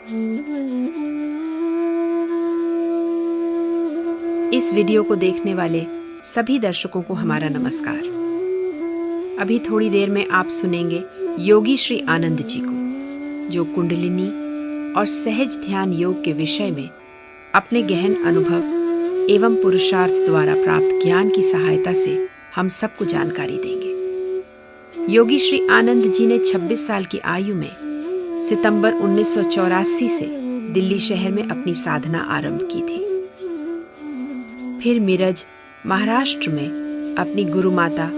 इस वीडियो को देखने वाले सभी दर्शकों को हमारा नमस्कार। अभी थोड़ी देर में आप सुनेंगे योगी श्री आनंद जी को, जो कुंडलिनी और सहज ध्यान योग के विषय में अपने गहन अनुभव एवं पुरुषार्थ द्वारा प्राप्त ज्ञान की सहायता से हम सबको जानकारी देंगे। योगी श्री आनंद जी ने 26 साल की आयु में सितंबर 1984 से दिल्ली शहर में अपनी साधना आरंभ की थी। फिर मिरज, महाराष्ट्र में अपनी गुरु माता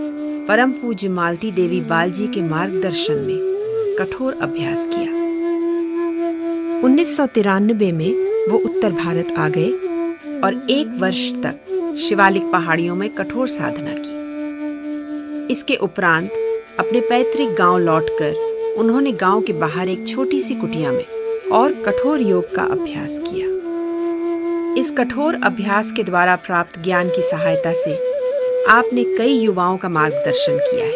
परम पूज्य मालती देवी बाल जी के मार्गदर्शन में कठोर अभ्यास किया। 1993 में वो उत्तर भारत आ गए और 1 वर्ष तक शिवालिक पहाड़ियों में कठोर साधना की। इसके उपरांत अपने पैतृक गांव लौटकर उन्होंने गांव के बाहर एक छोटी सी कुटिया में और कठोर योग का अभ्यास किया। इस कठोर अभ्यास के द्वारा प्राप्त ज्ञान की सहायता से आपने कई युवाओं का मार्गदर्शन किया है।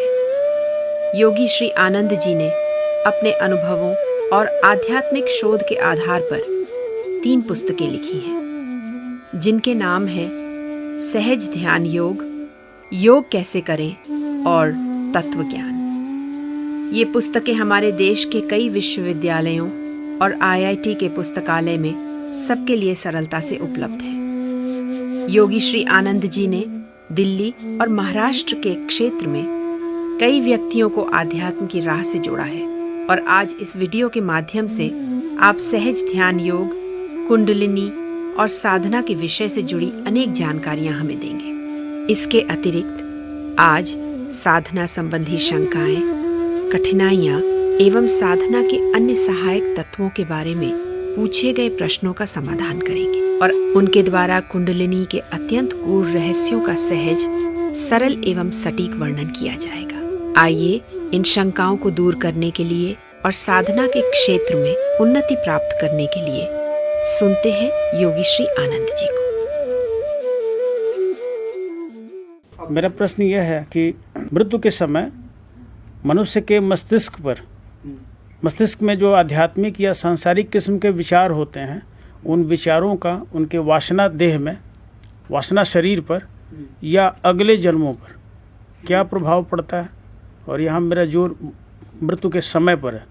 योगी श्री आनंद जी ने अपने अनुभवों और आध्यात्मिक शोध के आधार पर 3 पुस्तकें लिखी हैं, जिनके नाम हैं सहज ध्यान योग, योग कैसे करें और तत्व ज्ञान। ये पुस्तकें हमारे देश के कई विश्वविद्यालयों और IIT के पुस्तकालय में सबके लिए सरलता से उपलब्ध है। योगी श्री आनंद जी ने दिल्ली और महाराष्ट्र के क्षेत्र में कई व्यक्तियों को आध्यात्म की राह से जोड़ा है और आज इस वीडियो के माध्यम से आप सहज ध्यान योग, कुंडलिनी और साधना के विषय से जुड़ी अनेक जानकारियां हमें देंगे। इसके अतिरिक्त आज साधना संबंधी शंकाएं, कठिनाइयां एवं साधना के अन्य सहायक तत्वों के बारे में पूछे गए प्रश्नों का समाधान करेंगे और उनके द्वारा कुंडलिनी के अत्यंत गूढ़ रहस्यों का सहज, सरल एवं सटीक वर्णन किया जाएगा। आइए इन शंकाओं को दूर करने के लिए और साधना के क्षेत्र में उन्नति प्राप्त करने के लिए सुनते हैं योगी श्री आनंद जी को। मेरा प्रश्न यह है कि मृत्यु के समय मनुष्य के मस्तिष्क में जो आध्यात्मिक या सांसारिक किस्म के विचार होते हैं, उन विचारों का उनके वासना देह में, वासना शरीर पर या अगले जन्मों पर क्या प्रभाव पड़ता है। और यहाँ मेरा जोर मृत्यु के समय पर है,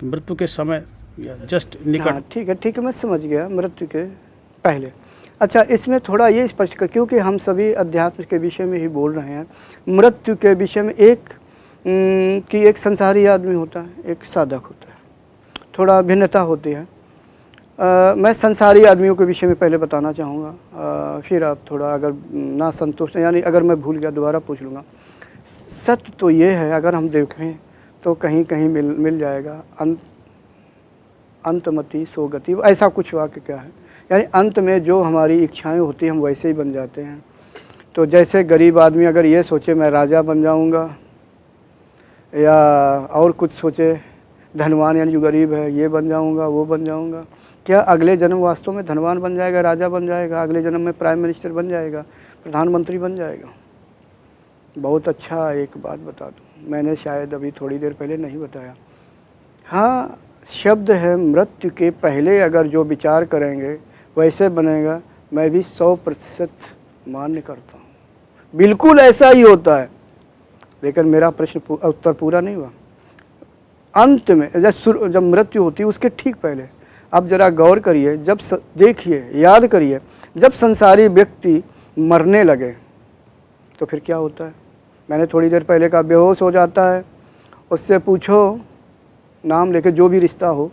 कि मृत्यु के समय या जस्ट निकट। हाँ, ठीक है, मैं समझ गया। मृत्यु के पहले, अच्छा, इसमें थोड़ा ये स्पष्ट कर, क्योंकि हम सभी अध्यात्म के विषय में ही बोल रहे हैं। मृत्यु के विषय में एक संसारी आदमी होता है, एक साधक होता है, थोड़ा भिन्नता होती है। मैं संसारी आदमियों के विषय में पहले बताना चाहूँगा, फिर आप थोड़ा अगर ना संतुष्ट, यानी अगर मैं भूल गया दोबारा पूछ लूँगा। सत्य तो ये है, अगर हम देखें तो कहीं कहीं मिल जाएगा, अंतमति सो गति, ऐसा कुछ वाक्य क्या है, यानी अंत में जो हमारी इच्छाएं होती हैं हम वैसे ही बन जाते हैं। तो जैसे गरीब आदमी अगर ये सोचे मैं राजा बन जाऊंगा, या और कुछ सोचे धनवान यानी जो गरीब है ये बन जाऊंगा, वो बन जाऊंगा, क्या अगले जन्म वास्तव में धनवान बन जाएगा, राजा बन जाएगा, अगले जन्म में प्राइम मिनिस्टर बन जाएगा, प्रधानमंत्री बन जाएगा। बहुत अच्छा एक बात बता दूं, मैंने शायद अभी थोड़ी देर पहले नहीं बताया। हाँ, शब्द है मृत्यु के पहले अगर जो विचार करेंगे वैसे बनेगा, मैं भी 100% मान्य करता हूँ, बिल्कुल ऐसा ही होता है। लेकिन मेरा प्रश्न उत्तर पूरा नहीं हुआ। अंत में जब मृत्यु होती है उसके ठीक पहले आप जरा गौर करिए, जब देखिए, याद करिए, जब संसारी व्यक्ति मरने लगे तो फिर क्या होता है। मैंने थोड़ी देर पहले कहा, बेहोश हो जाता है, उससे पूछो, नाम लेके जो भी रिश्ता हो,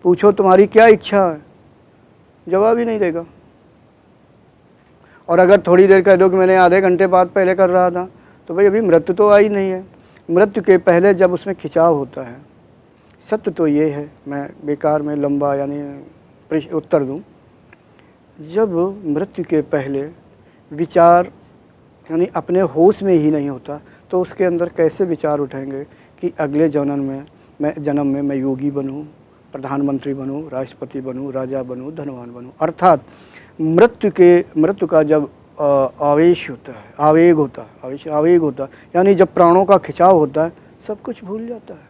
पूछो तुम्हारी क्या इच्छा है, जवाब ही नहीं देगा। और अगर थोड़ी देर कह दो कि मैंने आधे घंटे बाद पहले कर रहा था, तो भाई अभी मृत्यु तो आई नहीं है। मृत्यु के पहले जब उसमें खिंचाव होता है, सत्य तो ये है, मैं बेकार में लंबा यानी उत्तर दूं, जब मृत्यु के पहले विचार यानी अपने होश में ही नहीं होता, तो उसके अंदर कैसे विचार उठेंगे कि अगले जन्म में मैं योगी बनूं, प्रधानमंत्री बनूं, राष्ट्रपति बनूं, राजा बनूं, धनवान बनूं। अर्थात मृत्यु का जब आवेग होता है, यानी जब प्राणों का खिंचाव होता है, सब कुछ भूल जाता है,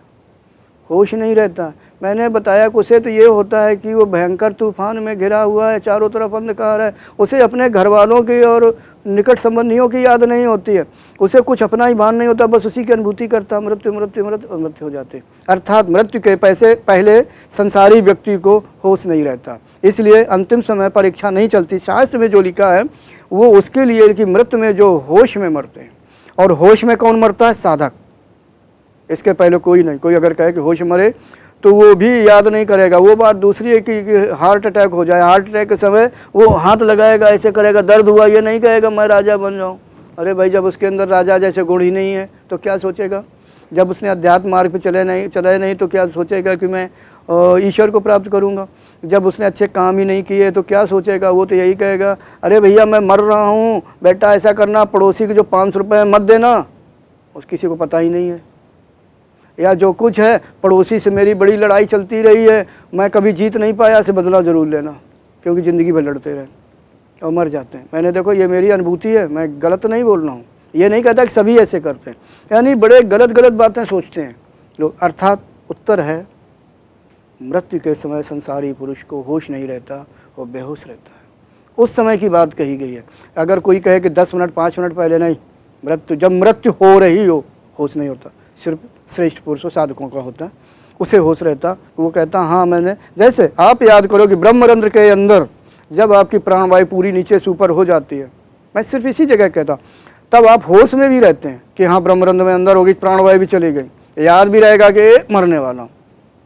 होश नहीं रहता। मैंने बताया कि उसे तो ये होता है कि वो भयंकर तूफान में घिरा हुआ है, चारों तरफ अंधकार है, उसे अपने घर वालों की और निकट संबंधियों की याद नहीं होती है, उसे कुछ अपना ही भान नहीं होता, बस उसी की अनुभूति करता, मृत्यु मृत्यु मृत्यु और मृत्यु हो जाते। अर्थात मृत्यु के पहले संसारी व्यक्ति को होश नहीं रहता, इसलिए अंतिम समय पर इच्छा नहीं चलती। शास्त्र में जो लिखा है वो उसके लिए कि मृत्यु में जो होश में मरते हैं, और होश में कौन मरता है? साधक। इसके पहले कोई नहीं। कोई अगर कहे कि होश मरे तो वो भी याद नहीं करेगा। वो बात दूसरी है कि हार्ट अटैक हो जाए, हार्ट अटैक के समय वो हाथ लगाएगा, ऐसे करेगा, दर्द हुआ, ये नहीं कहेगा मैं राजा बन जाऊँ। अरे भाई, जब उसके अंदर राजा जैसे गुण ही नहीं है तो क्या सोचेगा? जब उसने अध्यात्म मार्ग पे चले नहीं तो क्या सोचेगा कि मैं ईश्वर को प्राप्त करूँगा? जब उसने अच्छे काम ही नहीं किए तो क्या सोचेगा? वो तो यही कहेगा, अरे भैया मैं मर रहा हूँ, बेटा ऐसा करना, पड़ोसी के जो 500 रुपये मत देना। उस किसी को पता ही नहीं है, या जो कुछ है पड़ोसी से मेरी बड़ी लड़ाई चलती रही है, मैं कभी जीत नहीं पाया, से बदला ज़रूर लेना, क्योंकि ज़िंदगी भर लड़ते रहे और मर जाते हैं। मैंने देखो, ये मेरी अनुभूति है, मैं गलत नहीं बोल रहा हूँ, ये नहीं कहता कि सभी ऐसे करते हैं, यानी बड़े गलत बातें सोचते हैं लोग। अर्थात उत्तर है, मृत्यु के समय संसारी पुरुष को होश नहीं रहता, वो बेहोश रहता है। उस समय की बात कही गई है। अगर कोई कहे कि 10 मिनट 5 मिनट पहले, नहीं, जब मृत्यु हो रही हो होश नहीं होता, सिर्फ श्रेष्ठ पुरुषों साधकों का होता है, उसे होश रहता। वो कहता हाँ मैंने, जैसे आप याद करो कि ब्रह्मरंध्र के अंदर जब आपकी प्राणवायु पूरी नीचे से ऊपर हो जाती है, मैं सिर्फ इसी जगह कहता, तब आप होश में भी रहते हैं कि हाँ ब्रह्मरंध्र में अंदर होगी, प्राणवायु भी चली गई, याद भी रहेगा कि मरने वाला हूँ,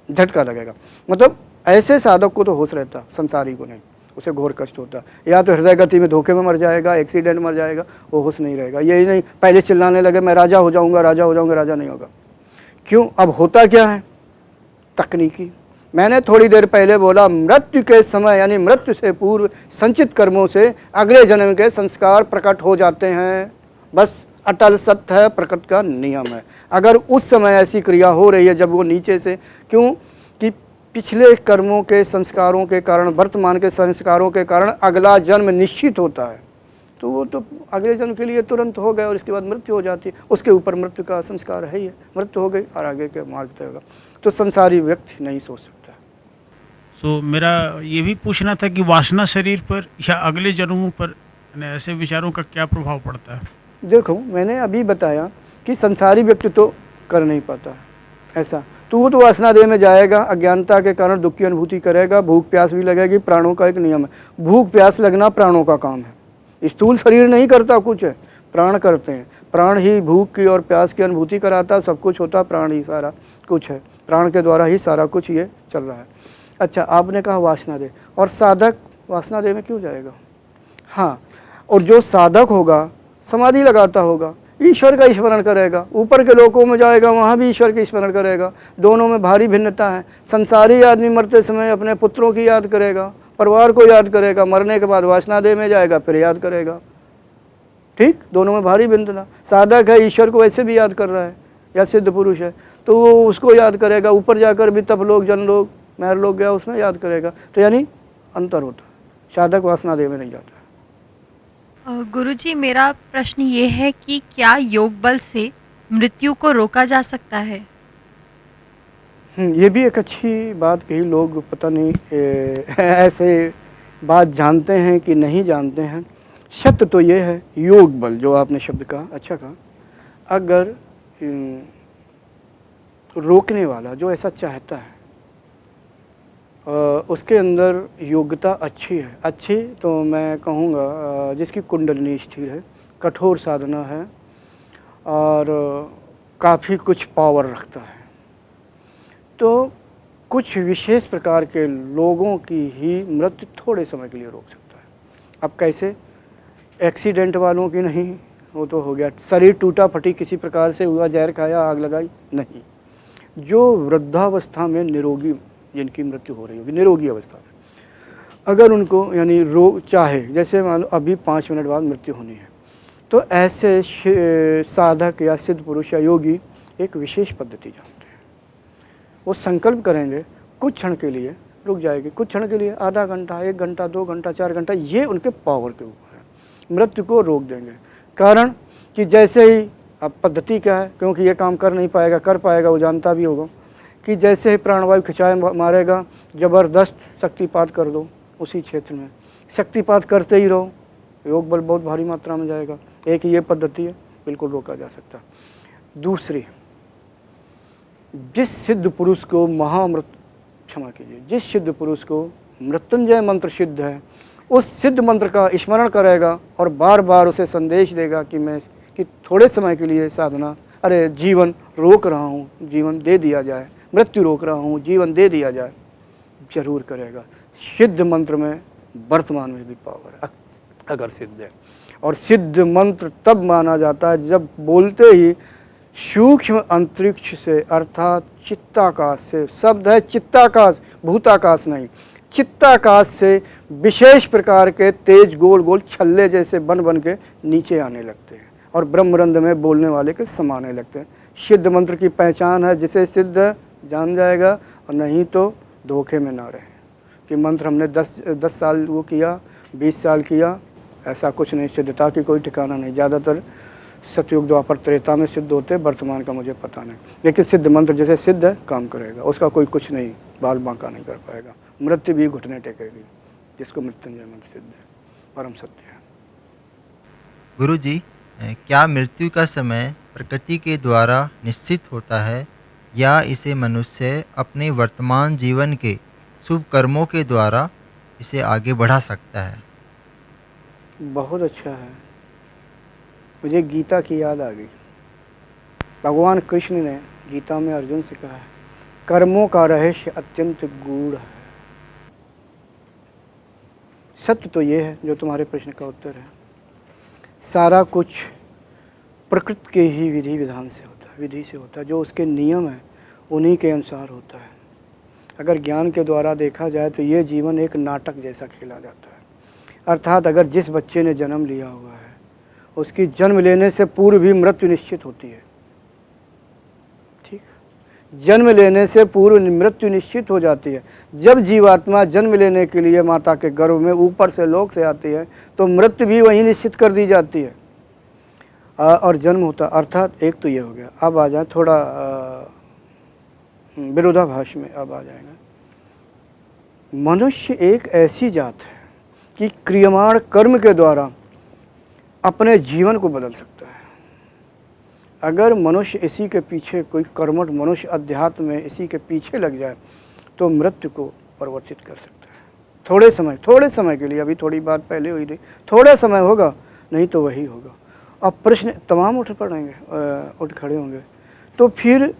झटका लगेगा। मतलब ऐसे साधक को तो होश रहता, संसारी को नहीं, उसे घोर कष्ट होता। या तो हृदय गति में धोखे में मर जाएगा, एक्सीडेंट मर जाएगा, वो होश नहीं रहेगा। यही नहीं पहले चिल्लाने लगे मैं राजा हो जाऊंगा, राजा हो जाऊंगा, राजा नहीं होगा। क्यों? अब होता क्या है? तकनीकी। मैंने थोड़ी देर पहले बोला, मृत्यु के समय यानी मृत्यु से पूर्व संचित कर्मों से अगले जन्म के संस्कार प्रकट हो जाते हैं। बस अटल सत्य है, प्रकृति का नियम है। अगर उस समय ऐसी क्रिया हो रही है, जब वो नीचे से, क्यों कि पिछले कर्मों के संस्कारों के कारण, वर्तमान के संस्कारों के कारण अगला जन्म निश्चित होता है, तो वो तो अगले जन्म के लिए तुरंत हो गए और इसके बाद मृत्यु हो जाती है। उसके ऊपर मृत्यु का संस्कार है ही है, मृत्यु हो गई और आगे के मार्ग तय होगा। तो संसारी व्यक्ति नहीं सोच सकता। तो मेरा ये भी पूछना था कि वासना शरीर पर या अगले जन्मों पर ऐसे विचारों का क्या प्रभाव पड़ता है? देखो, मैंने अभी बताया कि संसारी व्यक्ति तो कर नहीं पाता ऐसा, तो वो तो वासना देह में जाएगा, अज्ञानता के कारण दुख की अनुभूति करेगा, भूख प्यास भी लगेगी। प्राणों का एक नियम है, भूख प्यास लगना प्राणों का काम है। स्थूल शरीर नहीं करता कुछ, है प्राण करते हैं। प्राण ही भूख की और प्यास की अनुभूति कराता, सब कुछ होता प्राण ही, सारा कुछ है प्राण के द्वारा ही सारा कुछ ये चल रहा है। अच्छा, आपने कहा वासना दे, और साधक वासना दे में क्यों जाएगा? हाँ, और जो साधक होगा समाधि लगाता होगा, ईश्वर का स्मरण करेगा, ऊपर के लोकों में जाएगा, वहाँ भी ईश्वर का स्मरण करेगा। दोनों में भारी भिन्नता है। संसारी आदमी मरते समय अपने पुत्रों की याद करेगा, परिवार को याद करेगा, मरने के बाद वासना देह में जाएगा, फिर याद करेगा। ठीक, दोनों में भारी भिन्नता। साधक है, ईश्वर को वैसे भी याद कर रहा है, या सिद्ध पुरुष है तो वो उसको याद करेगा, ऊपर जाकर भी तप लोग, जन लोग, महर लोग गया उसमें याद करेगा। तो यानी अंतर होता है, साधक वासना देह में नहीं जाता। गुरुजी, मेरा प्रश्न ये है कि क्या योग बल से मृत्यु को रोका जा सकता है? ये भी एक अच्छी बात कही। लोग पता नहीं ऐसे बात जानते हैं कि नहीं जानते हैं। सत्य तो ये है, योग बल जो आपने शब्द कहा, अच्छा कहा, अगर रोकने वाला जो ऐसा चाहता है उसके अंदर योग्यता अच्छी है, अच्छी तो मैं कहूँगा जिसकी कुंडलिनी स्थिर है, कठोर साधना है और काफ़ी कुछ पावर रखता है, तो कुछ विशेष प्रकार के लोगों की ही मृत्यु थोड़े समय के लिए रोक सकता है। अब कैसे? एक्सीडेंट वालों की नहीं, वो तो हो गया, शरीर टूटा फटी किसी प्रकार से हुआ, जहर खाया, आग लगाई, नहीं। जो वृद्धावस्था में निरोगी जिनकी मृत्यु हो रही होगी, निरोगी अवस्था में, अगर उनको यानी रोग चाहे, जैसे मान लो अभी 5 मिनट बाद मृत्यु होनी है, तो ऐसे साधक या सिद्ध पुरुष या योगी एक विशेष पद्धति जानते हैं। वो संकल्प करेंगे, कुछ क्षण के लिए रुक जाएगी, कुछ क्षण के लिए, आधा घंटा, 1 घंटा, 2 घंटा, 4 घंटा, ये उनके पावर के ऊपर है, मृत्यु को रोक देंगे। कारण कि जैसे ही, अब पद्धति क्या है, क्योंकि ये काम कर नहीं पाएगा, कर पाएगा वो जानता भी होगा, कि जैसे ही प्राणवायु खिंचाए मारेगा, ज़बरदस्त शक्तिपात कर दो उसी क्षेत्र में, शक्तिपात करते ही रहो, योग बल बहुत भारी मात्रा में जाएगा। एक ये पद्धति है, बिल्कुल रोका जा सकता। दूसरी, जिस सिद्ध पुरुष को क्षमा कीजिए, जिस सिद्ध पुरुष को मृत्युंजय मंत्र सिद्ध है, उस सिद्ध मंत्र का स्मरण करेगा और बार बार उसे संदेश देगा कि थोड़े समय के लिए साधना, अरे जीवन रोक रहा हूँ, जीवन दे दिया जाए, मृत्यु रोक रहा हूँ, जीवन दे दिया जाए, जरूर करेगा। सिद्ध मंत्र में वर्तमान में भी पावर है अगर सिद्ध है। और सिद्ध मंत्र तब माना जाता है जब बोलते ही सूक्ष्म अंतरिक्ष से अर्थात चित्ताकाश से, शब्द है चित्ताकाश, भूताकाश नहीं, चित्ताकाश से विशेष प्रकार के तेज गोल गोल छल्ले जैसे बन बन के नीचे आने लगते हैं और ब्रह्मरंध्र में बोलने वाले के समाने लगते हैं। सिद्ध मंत्र की पहचान है, जिसे सिद्ध जान जाएगा, और नहीं तो धोखे में ना रहे कि मंत्र हमने 10 साल वो किया, 20 साल किया, ऐसा कुछ नहीं। सिद्धता की कोई ठिकाना नहीं। ज़्यादातर सतयुग द्वापर त्रेता में सिद्ध होते, वर्तमान का मुझे पता नहीं, लेकिन सिद्ध मंत्र जैसे सिद्ध है काम करेगा, उसका कोई कुछ नहीं, बाल बांका नहीं कर पाएगा, मृत्यु भी घुटने टेकेगी, जिसको मृत्युंजय मंत्र सिद्ध है, परम सत्य है। गुरु जी, क्या मृत्यु का समय प्रकृति के द्वारा निश्चित होता है या इसे मनुष्य अपने वर्तमान जीवन के शुभ कर्मों के द्वारा इसे आगे बढ़ा सकता है? बहुत अच्छा है। मुझे गीता की याद आ गई। भगवान कृष्ण ने गीता में अर्जुन से कहा है, कर्मों का रहस्य अत्यंत गूढ़ है। सत्य तो ये है जो तुम्हारे प्रश्न का उत्तर है, सारा कुछ प्रकृति के ही विधि विधान से होता है, विधि से होता है, जो उसके नियम है उन्हीं के अनुसार होता है। अगर ज्ञान के द्वारा देखा जाए तो ये जीवन एक नाटक जैसा खेला जाता है। अर्थात अगर जिस बच्चे ने जन्म लिया हुआ है उसकी जन्म लेने से पूर्व भी मृत्यु निश्चित होती है। ठीक, जन्म लेने से पूर्व मृत्यु निश्चित हो जाती है। जब जीवात्मा जन्म लेने के लिए माता के गर्भ में ऊपर से लोक से आती है तो मृत्यु भी वहीं निश्चित कर दी जाती है और जन्म होता। अर्थात एक तो ये हो गया। अब आ जाए थोड़ा विरोधाभास में, अब आ जाएगा। मनुष्य एक ऐसी जात है कि क्रियमाण कर्म के द्वारा अपने जीवन को बदल सकता है। अगर मनुष्य इसी के पीछे, कोई कर्मठ मनुष्य अध्यात्म में इसी के पीछे लग जाए तो मृत्यु को परिवर्तित कर सकता है। थोड़े समय के लिए, अभी थोड़ी बात पहले हुई थी, थोड़ा समय होगा, नहीं तो वही होगा। अब प्रश्न तमाम उठ खड़े होंगे। तो फिर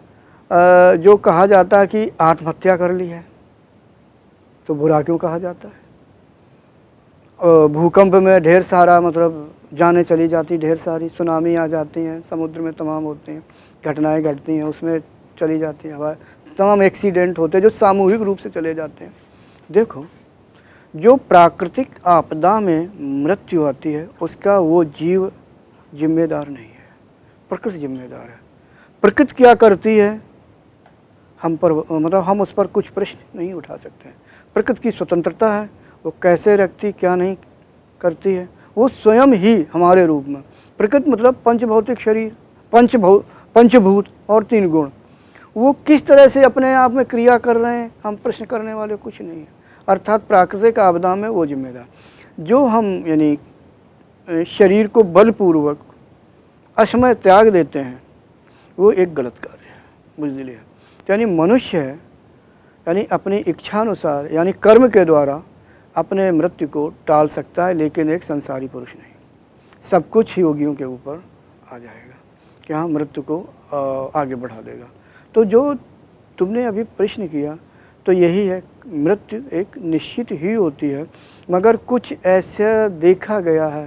जो कहा जाता है कि आत्महत्या कर ली है तो बुरा क्यों कहा जाता है? भूकंप में ढेर सारा मतलब जानें चली जाती, ढेर सारी सुनामी आ जाती हैं, समुद्र में तमाम होती हैं, घटनाएं घटती हैं, उसमें चली जाती है हवा, तमाम एक्सीडेंट होते हैं जो सामूहिक रूप से चले जाते हैं। देखो, जो प्राकृतिक आपदा में मृत्यु आती है उसका वो जीव जिम्मेदार नहीं है, प्रकृति जिम्मेदार है। प्रकृति क्या करती है हम पर, मतलब हम उस पर कुछ प्रश्न नहीं उठा सकते हैं। प्रकृति की स्वतंत्रता है, वो कैसे रखती क्या नहीं करती है, वो स्वयं ही हमारे रूप में। प्रकृति मतलब पंचभौतिक शरीर, पंचभूत और 3 गुण, वो किस तरह से अपने आप में क्रिया कर रहे हैं हम प्रश्न करने वाले कुछ नहीं है। अर्थात प्राकृतिक आपदा में वो जिम्मेदार। जो हम यानी शरीर को बलपूर्वक असमय त्याग देते हैं वो एक गलत कार्य है, बुझ लिए। यानी मनुष्य है, यानी अपनी इच्छानुसार यानी कर्म के द्वारा अपने मृत्यु को टाल सकता है, लेकिन एक संसारी पुरुष नहीं। सब कुछ योगियों के ऊपर आ जाएगा कि हाँ मृत्यु को आगे बढ़ा देगा। तो जो तुमने अभी प्रश्न किया तो यही है, मृत्यु एक निश्चित ही होती है, मगर कुछ ऐसा देखा गया है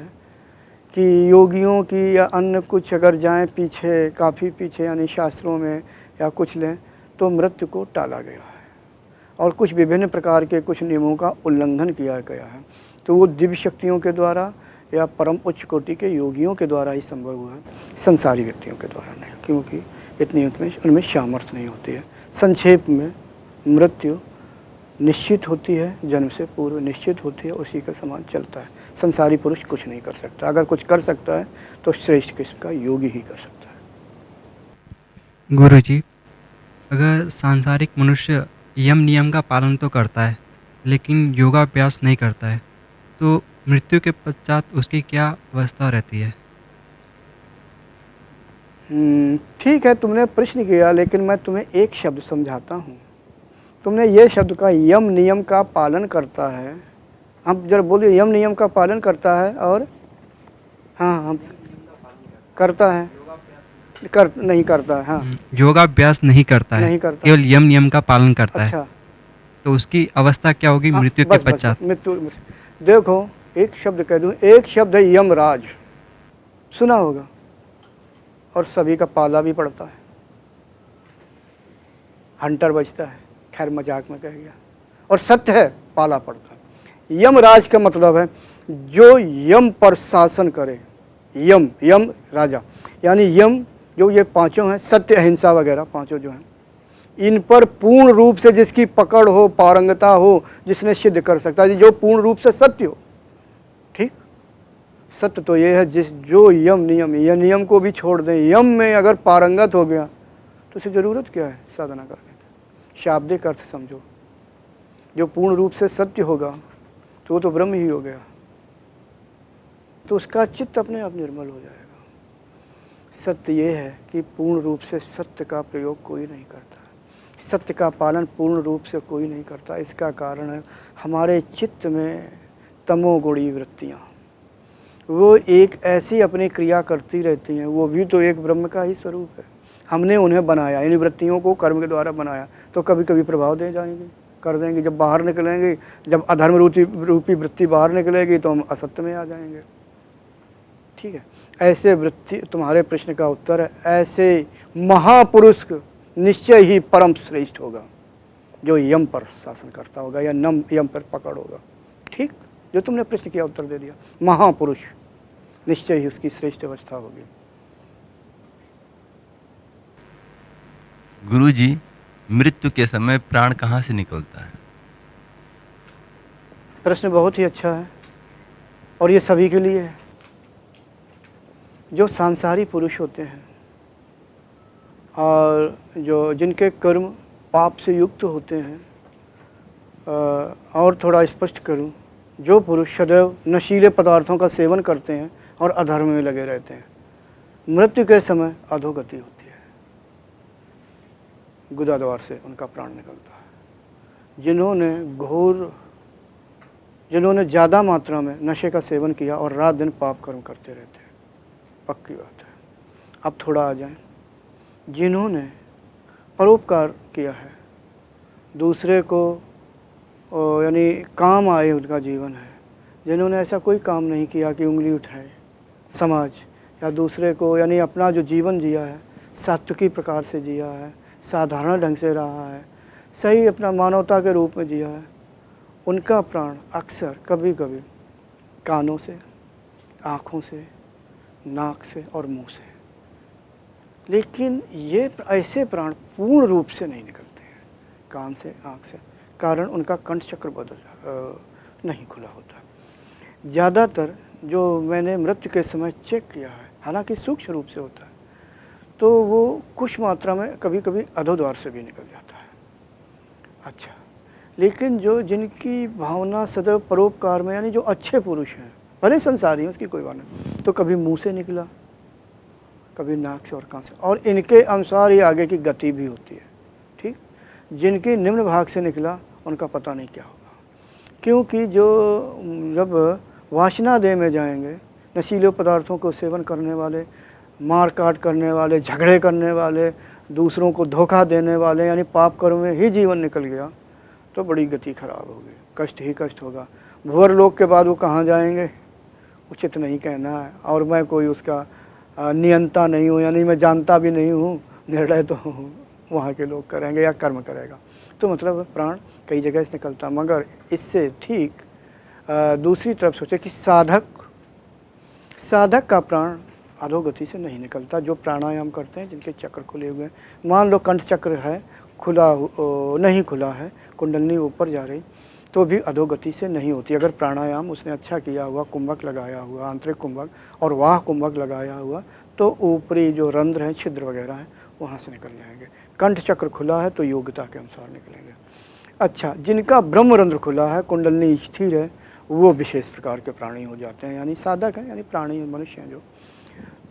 कि योगियों की या अन्य कुछ अगर जाएं पीछे, काफ़ी पीछे यानी शास्त्रों में या कुछ लें तो मृत्यु को टाला गया है और कुछ विभिन्न प्रकार के कुछ नियमों का उल्लंघन किया गया है। तो वो दिव्य शक्तियों के द्वारा या परम उच्च कोटि के योगियों के द्वारा ही संभव हुआ है, संसारी व्यक्तियों के द्वारा नहीं, क्योंकि इतनी उनमें सामर्थ्य नहीं होती है। संक्षेप में मृत्यु निश्चित होती है, जन्म से पूर्व निश्चित होती है, उसी के समान चलता है। संसारी पुरुष कुछ नहीं कर सकता, अगर कुछ कर सकता है तो श्रेष्ठ किस्म का योगी ही कर सकता है। गुरु जी, अगर सांसारिक मनुष्य यम नियम का पालन तो करता है लेकिन योगाभ्यास नहीं करता है तो मृत्यु के पश्चात उसकी क्या अवस्था रहती है? ठीक है, तुमने प्रश्न किया, लेकिन मैं तुम्हें एक शब्द समझाता हूँ। तुमने ये शब्द का यम नियम का पालन करता है, हम जरा बोलिए यम नियम का पालन करता है और हाँ हम करता है नहीं करता है, हाँ योगाभ्यास नहीं करता है, नहीं करता। केवल यम नियम का पालन करता है, अच्छा तो उसकी अवस्था क्या होगी हाँ, मृत्यु के बस पश्चात? मृत्यु। देखो एक शब्द कह दूँ, एक शब्द है यमराज, सुना होगा, और सभी का पाला भी पड़ता है, हंटर बजता है, खैर मजाक में कह गया, और सत्य है पाला पड़ता है। यमराज का मतलब है जो यम पर शासन करे, यम यम राजा, यानी यम जो ये पांचों हैं, सत्य अहिंसा वगैरह पांचों जो हैं, इन पर पूर्ण रूप से जिसकी पकड़ हो, पारंगता हो, जिसने सिद्ध कर सकता है, जो पूर्ण रूप से सत्य हो। ठीक, सत्य तो ये है जिस जो यम नियम, ये नियम को भी छोड़ दें, यम में अगर पारंगत हो गया तो उसे ज़रूरत क्या है साधना करने की? शाब्दिक अर्थ समझो, जो पूर्ण रूप से सत्य होगा तो वो तो ब्रह्म ही हो गया, तो उसका चित्त अपने आप निर्मल हो जाएगा। सत्य ये है कि पूर्ण रूप से सत्य का प्रयोग कोई नहीं करता, सत्य का पालन पूर्ण रूप से कोई नहीं करता। इसका कारण है हमारे चित्त में तमोगुणी वृत्तियाँ, वो एक ऐसी अपनी क्रिया करती रहती हैं, वो भी तो एक ब्रह्म का ही स्वरूप है। हमने उन्हें बनाया, इन वृत्तियों को कर्म के द्वारा बनाया, तो कभी कभी प्रभाव दे जाएंगे, कर देंगे। जब बाहर निकलेंगे, जब अधर्म रूपी वृत्ति बाहर निकलेगी तो हम असत्य में आ जाएंगे। ठीक है, ऐसे वृत्ति, तुम्हारे प्रश्न का उत्तर है, ऐसे महापुरुष निश्चय ही परम श्रेष्ठ होगा जो यम पर शासन करता होगा या यम पर पकड़ होगा। ठीक, जो तुमने प्रश्न किया उत्तर दे दिया, महापुरुष निश्चय ही उसकी श्रेष्ठ अवस्था होगी। गुरुजी, मृत्यु के समय प्राण कहाँ से निकलता है? प्रश्न बहुत ही अच्छा है और ये सभी के लिए है। जो सांसारी पुरुष होते हैं और जो जिनके कर्म पाप से युक्त होते हैं, और थोड़ा स्पष्ट करूं, जो पुरुष सदैव नशीले पदार्थों का सेवन करते हैं और अधर्म में लगे रहते हैं, मृत्यु के समय अधोगति होती है, गुदा द्वार से उनका प्राण निकलता है। जिन्होंने ज़्यादा मात्रा में नशे का सेवन किया और रात दिन पाप कर्म करते रहते हैं, पक्की बात है। अब थोड़ा आ जाएं, जिन्होंने परोपकार किया है, दूसरे को यानी काम आए उनका जीवन है, जिन्होंने ऐसा कोई काम नहीं किया कि उंगली उठाए समाज या दूसरे को, यानी अपना जो जीवन जिया है सात्विकी प्रकार से जिया है, साधारण ढंग से रहा है, सही अपना मानवता के रूप में जिया है, उनका प्राण अक्सर कभी कभी कानों से, आँखों से, नाक से और मुंह से, लेकिन ये ऐसे प्राण पूर्ण रूप से नहीं निकलते हैं कान से, आँख से, कारण उनका कंठ चक्र नहीं खुला होता। ज़्यादातर जो मैंने मृत्यु के समय चेक किया है, हालांकि सूक्ष्म रूप से होता है, तो वो कुछ मात्रा में कभी कभी अधोद्वार से भी निकल जाता है। अच्छा, लेकिन जो जिनकी भावना सदैव परोपकार में, यानी जो अच्छे पुरुष हैं, भले संसारी हैं, उसकी कोई बात नहीं, तो कभी मुंह से निकला, कभी नाक से और कान से, और इनके अनुसार ही आगे की गति भी होती है। ठीक, जिनकी निम्न भाग से निकला उनका पता नहीं क्या होगा, क्योंकि जो जब वासना देह में जाएंगे, नशीले पदार्थों को सेवन करने वाले, मार काट करने वाले, झगड़े करने वाले, दूसरों को धोखा देने वाले, यानी पाप कर्म में ही जीवन निकल गया, तो बड़ी गति खराब होगी, कष्ट ही कष्ट होगा। भूवर लोक के बाद वो कहाँ जाएंगे उचित नहीं कहना है, और मैं कोई उसका नियंता नहीं हूँ, यानी मैं जानता भी नहीं हूँ, निर्णय तो वहाँ के लोग करेंगे या कर्म करेगा। तो मतलब प्राण कई जगह से निकलता, मगर इससे ठीक दूसरी तरफ सोचे कि साधक का प्राण अधोगति से नहीं निकलता। जो प्राणायाम करते हैं, जिनके चक्र खुले हुए हैं, मान लो कंठ चक्र है खुला नहीं खुला है, कुंडलनी ऊपर जा रही, तो भी अधोगति से नहीं होती। अगर प्राणायाम उसने अच्छा किया हुआ, कुंभक लगाया हुआ, आंतरिक कुंभक और वाह कुंभक लगाया हुआ, तो ऊपरी जो रंध्र हैं, छिद्र वगैरह हैं, वहाँ से निकल जाएंगे। कंठ चक्र खुला है तो योग्यता के अनुसार निकलेंगे। अच्छा, जिनका ब्रह्मरंध्र खुला है, कुंडलनी स्थिर है, वो विशेष प्रकार के प्राणी हो जाते हैं, यानी साधक हैं, यानी प्राणी मनुष्य हैं जो।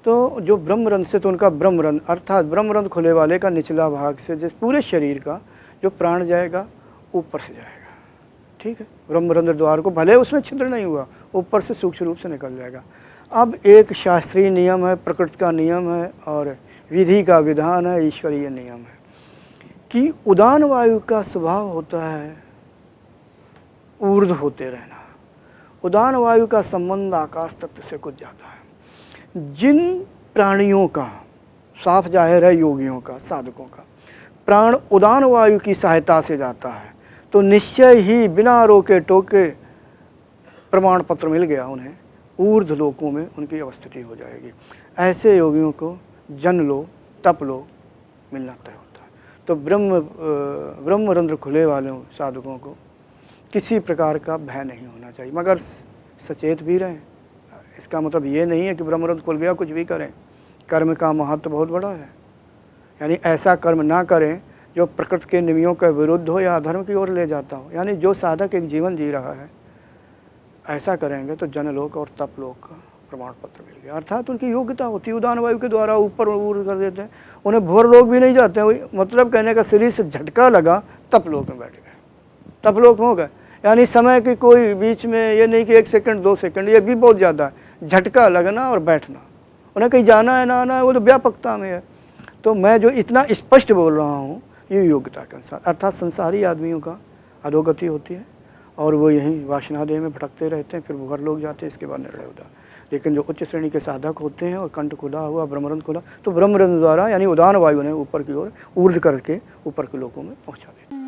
तो जो ब्रह्मरंध्र से, तो उनका ब्रह्मरंध्र अर्थात ब्रह्मरंध्र खुले वाले का निचला भाग से जिस पूरे शरीर का जो प्राण जाएगा ऊपर से जाएगा, ठीक है। ब्रह्मरंध्र द्वार को भले उसमें छिद्र नहीं हुआ, ऊपर से सूक्ष्म रूप से निकल जाएगा। अब एक शास्त्रीय नियम है, प्रकृति का नियम है और विधि का विधान है, ईश्वरीय नियम है कि उदान वायु का स्वभाव होता है ऊर्ध्व होते रहना। उदान वायु का संबंध आकाश तत्व से कुछ ज़्यादा है। जिन प्राणियों का, साफ जाहिर है योगियों का, साधकों का प्राण उदान वायु की सहायता से जाता है, तो निश्चय ही बिना रोके टोके प्रमाण पत्र मिल गया उन्हें, ऊर्ध्व लोकों में उनकी अवस्थिति हो जाएगी। ऐसे योगियों को जन लो, तप लो मिलना तय होता है। तो ब्रह्मरंध्र खुले वाले साधकों को किसी प्रकार का भय नहीं होना चाहिए, मगर सचेत भी रहें। इसका मतलब ये नहीं है कि ब्रह्मरंध्र खुल गया कुछ भी करें। कर्म का महत्व बहुत बड़ा है, यानी ऐसा कर्म ना करें जो प्रकृति के नियमों के विरुद्ध हो या अधर्म की ओर ले जाता हो। यानी जो साधक एक जीवन जी रहा है, ऐसा करेंगे तो जनलोक और तपलोक का प्रमाण पत्र मिल गया, अर्थात उनकी योग्यता होती है। उदान वायु के द्वारा ऊपर ऊपर कर देते हैं, उन्हें भोर लोक भी नहीं जाते हैं। मतलब कहने का शरीर से झटका लगा, तपलोक में बैठ गए, तपलोक में हो गए। यानी समय की कोई बीच में ये नहीं कि 1 सेकंड 2 सेकंड, ये भी बहुत ज़्यादा है। झटका लगना और बैठना, उन्हें कहीं जाना है ना आना है, वो तो व्यापकता में है। तो मैं जो इतना स्पष्ट बोल रहा हूँ, ये योग्यता के अनुसार, अर्थात संसारी आदमियों का अधोगति होती है और वो यहीं वासनादेह में भटकते रहते हैं, फिर भूहर लोग जाते हैं, इसके बाद निर्णय होता है। लेकिन जो उच्च श्रेणी के साधक होते हैं और कंठ खुला हुआ, ब्रह्मरंध्र खुला, तो ब्रह्मरंध्र द्वारा यानी उदान वायु ने ऊपर की ओर ऊर्ध्व करके ऊपर के लोकों में पहुँचा देते।